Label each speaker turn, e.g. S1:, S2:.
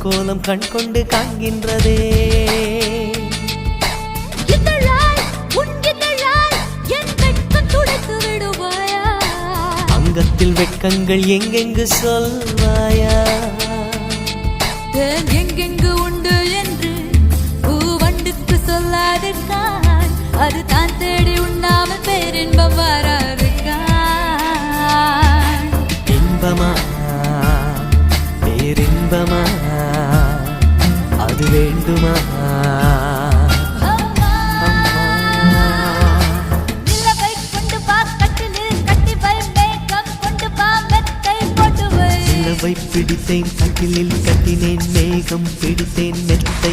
S1: கோலம் கண் கொண்டு காண்கின்றதே அங்கத்தில் வெட்கங்கள் எங்கெங்கு சொல்வாயா
S2: எங்கெங்கு உண்டு என்று பூவண்டுக்கு சொல்லாதிருக்கான் அது தான் தேடி உண்ணாமல் பேரின்பம் வராதிருக்கான்
S1: இன்பமா பேரின்பமா அது வேண்டுமா பிடித்தேன் கட்டிலில் கட்டினேன் மேகம் பிடித்தேன் மெத்தை